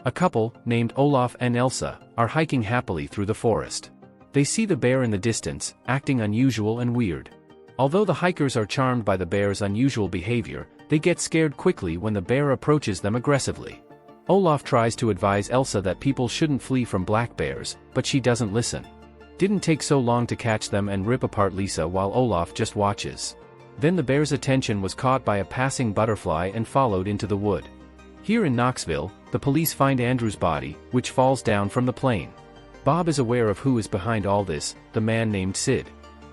A couple, named Olaf and Elsa, are hiking happily through the forest. They see the bear in the distance, acting unusual and weird. Although the hikers are charmed by the bear's unusual behavior, they get scared quickly when the bear approaches them aggressively. Olaf tries to advise Elsa that people shouldn't flee from black bears, but she doesn't listen. Didn't take so long to catch them and rip apart Lisa while Olaf just watches. Then the bear's attention was caught by a passing butterfly and followed into the wood. Here in Knoxville, the police find Andrew's body, which falls down from the plane. Bob is aware of who is behind all this, the man named Sid.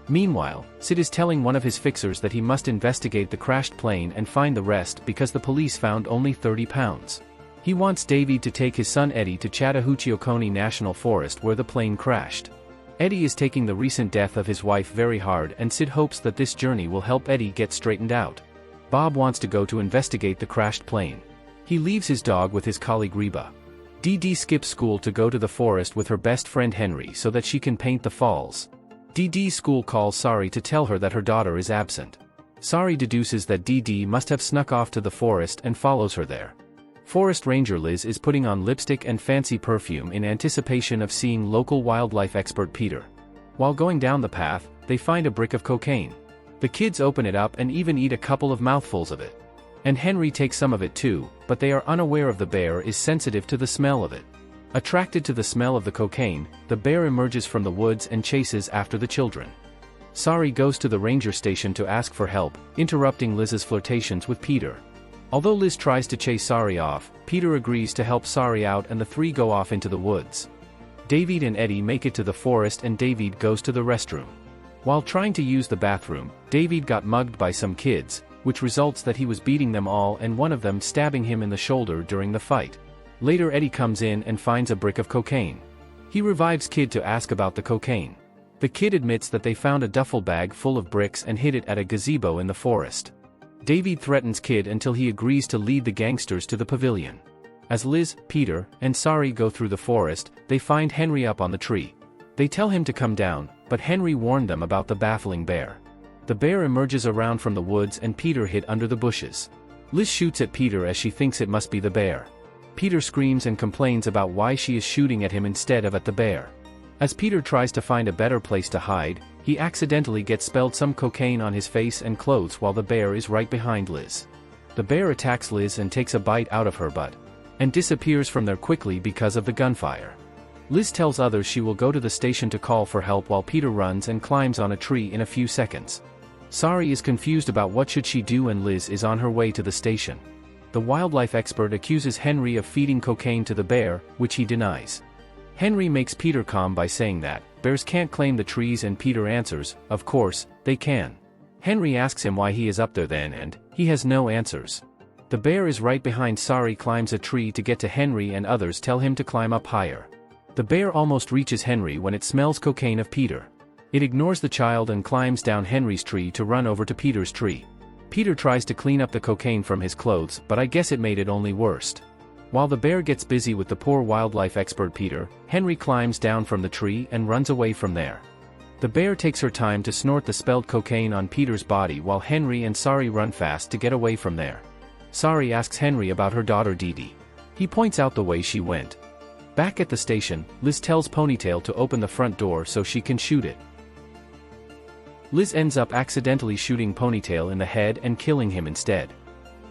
Meanwhile, Sid is telling one of his fixers that he must investigate the crashed plane and find the rest because the police found only 30 pounds. He wants David to take his son Eddie to Chattahoochee Oconee National Forest where the plane crashed. Eddie is taking the recent death of his wife very hard and Sid hopes that this journey will help Eddie get straightened out. Bob wants to go to investigate the crashed plane. He leaves his dog with his colleague Reba. Dee Dee skips school to go to the forest with her best friend Henry so that she can paint the falls. Dee Dee's school calls Sari to tell her that her daughter is absent. Sari deduces that Dee Dee must have snuck off to the forest and follows her there. Forest Ranger Liz is putting on lipstick and fancy perfume in anticipation of seeing local wildlife expert Peter. While going down the path, they find a brick of cocaine. The kids open it up and even eat a couple of mouthfuls of it. And Henry takes some of it too, but they are unaware of the bear is sensitive to the smell of it. Attracted to the smell of the cocaine, the bear emerges from the woods and chases after the children. Sari goes to the ranger station to ask for help, interrupting Liz's flirtations with Peter. Although Liz tries to chase Sari off, Peter agrees to help Sari out and the three go off into the woods. David and Eddie make it to the forest and David goes to the restroom. While trying to use the bathroom, David got mugged by some kids, which results that he was beating them all and one of them stabbing him in the shoulder during the fight. Later Eddie comes in and finds a brick of cocaine. He revives Kid to ask about the cocaine. The kid admits that they found a duffel bag full of bricks and hid it at a gazebo in the forest. David threatens Kid until he agrees to lead the gangsters to the pavilion. As Liz, Peter, and Sari go through the forest, they find Henry up on the tree. They tell him to come down, but Henry warned them about the baffling bear. The bear emerges around from the woods and Peter hid under the bushes. Liz shoots at Peter as she thinks it must be the bear. Peter screams and complains about why she is shooting at him instead of at the bear. As Peter tries to find a better place to hide, he accidentally gets spilled some cocaine on his face and clothes while the bear is right behind Liz. The bear attacks Liz and takes a bite out of her butt, and disappears from there quickly because of the gunfire. Liz tells others she will go to the station to call for help while Peter runs and climbs on a tree in a few seconds. Sari is confused about what should she do and Liz is on her way to the station. The wildlife expert accuses Henry of feeding cocaine to the bear, which he denies. Henry makes Peter calm by saying that bears can't claim the trees and Peter answers, of course, they can. Henry asks him why he is up there then and he has no answers. The bear is right behind Sari climbs a tree to get to Henry and others tell him to climb up higher. The bear almost reaches Henry when it smells cocaine of Peter. It ignores the child and climbs down Henry's tree to run over to Peter's tree. Peter tries to clean up the cocaine from his clothes but I guess it made it only worse. While the bear gets busy with the poor wildlife expert Peter, Henry climbs down from the tree and runs away from there. The bear takes her time to snort the spelled cocaine on Peter's body while Henry and Sari run fast to get away from there. Sari asks Henry about her daughter Dee Dee. He points out the way she went. Back at the station, Liz tells Ponytail to open the front door so she can shoot it. Liz ends up accidentally shooting Ponytail in the head and killing him instead.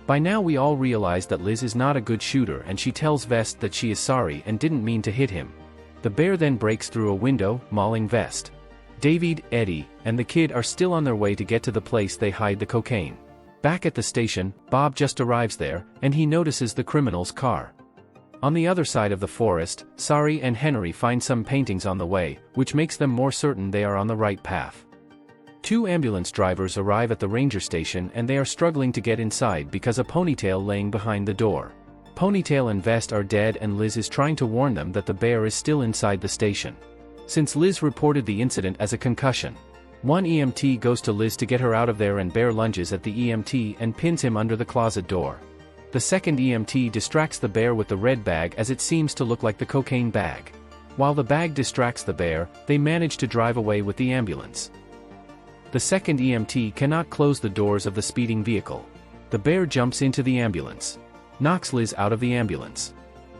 By now we all realize that Liz is not a good shooter and she tells Vest that she is sorry and didn't mean to hit him. The bear then breaks through a window, mauling Vest. David, Eddie, and the kid are still on their way to get to the place they hide the cocaine. Back at the station, Bob just arrives there, and he notices the criminal's car. On the other side of the forest, Sari and Henry find some paintings on the way, which makes them more certain they are on the right path. Two ambulance drivers arrive at the ranger station and they are struggling to get inside because of Ponytail laying behind the door. Ponytail and Vest are dead and Liz is trying to warn them that the bear is still inside the station. Since Liz reported the incident as a concussion, one EMT goes to Liz to get her out of there and Bear lunges at the EMT and pins him under the closet door. The second EMT distracts the bear with the red bag as it seems to look like the cocaine bag. While the bag distracts the bear, they manage to drive away with the ambulance. The second EMT cannot close the doors of the speeding vehicle. The bear jumps into the ambulance, knocks Liz out of the ambulance.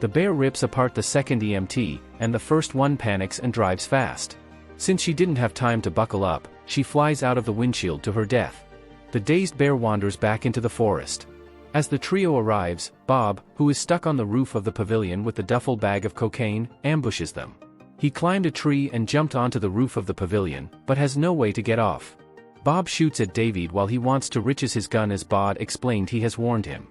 The bear rips apart the second EMT, and the first one panics and drives fast. Since she didn't have time to buckle up, she flies out of the windshield to her death. The dazed bear wanders back into the forest. As the trio arrives, Bob, who is stuck on the roof of the pavilion with the duffel bag of cocaine, ambushes them. He climbed a tree and jumped onto the roof of the pavilion, but has no way to get off. Bob shoots at David while he wants to riches his gun as Bod explained he has warned him.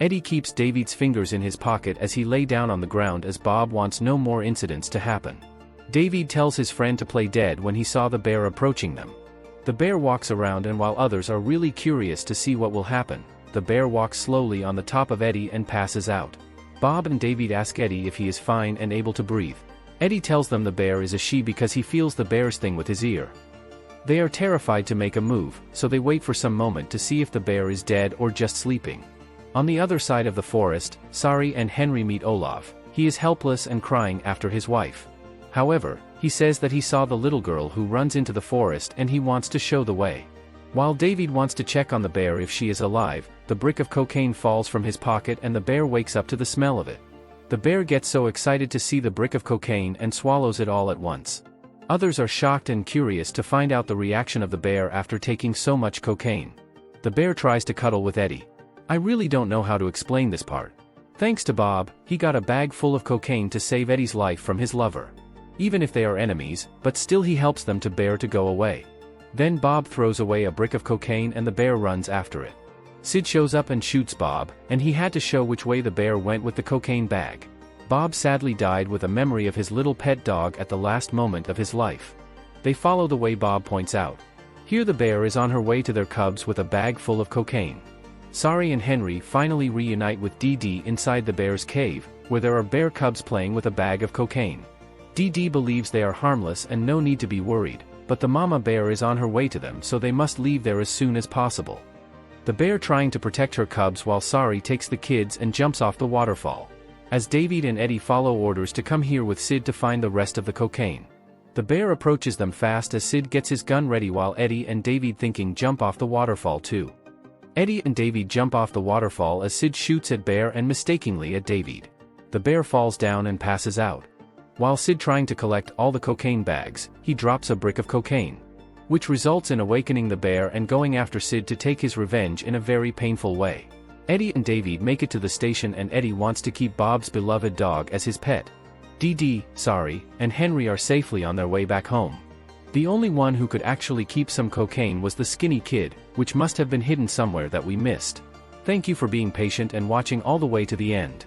Eddie keeps David's fingers in his pocket as he lay down on the ground as Bob wants no more incidents to happen. David tells his friend to play dead when he saw the bear approaching them. The bear walks around, and while others are really curious to see what will happen, the bear walks slowly on the top of Eddie and passes out. Bob and David ask Eddie if he is fine and able to breathe. Eddie tells them the bear is a she because he feels the bear's thing with his ear. They are terrified to make a move, so they wait for some moment to see if the bear is dead or just sleeping. On the other side of the forest, Sari and Henry meet Olaf. He is helpless and crying after his wife. However, he says that he saw the little girl who runs into the forest and he wants to show the way. While David wants to check on the bear if she is alive, the brick of cocaine falls from his pocket and the bear wakes up to the smell of it. The bear gets so excited to see the brick of cocaine and swallows it all at once. Others are shocked and curious to find out the reaction of the bear after taking so much cocaine. The bear tries to cuddle with Eddie. I really don't know how to explain this part. Thanks to Bob, he got a bag full of cocaine to save Eddie's life from his lover. Even if they are enemies, but still he helps them to bear to go away. Then Bob throws away a brick of cocaine and the bear runs after it. Sid shows up and shoots Bob, and he had to show which way the bear went with the cocaine bag. Bob sadly died with a memory of his little pet dog at the last moment of his life. They follow the way Bob points out. Here the bear is on her way to their cubs with a bag full of cocaine. Sari and Henry finally reunite with Dee Dee inside the bear's cave, where there are bear cubs playing with a bag of cocaine. Dee Dee believes they are harmless and no need to be worried, but the mama bear is on her way to them, so they must leave there as soon as possible. The bear trying to protect her cubs while Sari takes the kids and jumps off the waterfall. As David and Eddie follow orders to come here with Sid to find the rest of the cocaine. The bear approaches them fast as Sid gets his gun ready while Eddie and David thinking jump off the waterfall too. Eddie and David jump off the waterfall as Sid shoots at bear and mistakenly at David. The bear falls down and passes out. While Sid trying to collect all the cocaine bags, he drops a brick of cocaine, which results in awakening the bear and going after Sid to take his revenge in a very painful way. Eddie and David make it to the station and Eddie wants to keep Bob's beloved dog as his pet. Dee Dee, Sari, and Henry are safely on their way back home. The only one who could actually keep some cocaine was the skinny kid, which must have been hidden somewhere that we missed. Thank you for being patient and watching all the way to the end.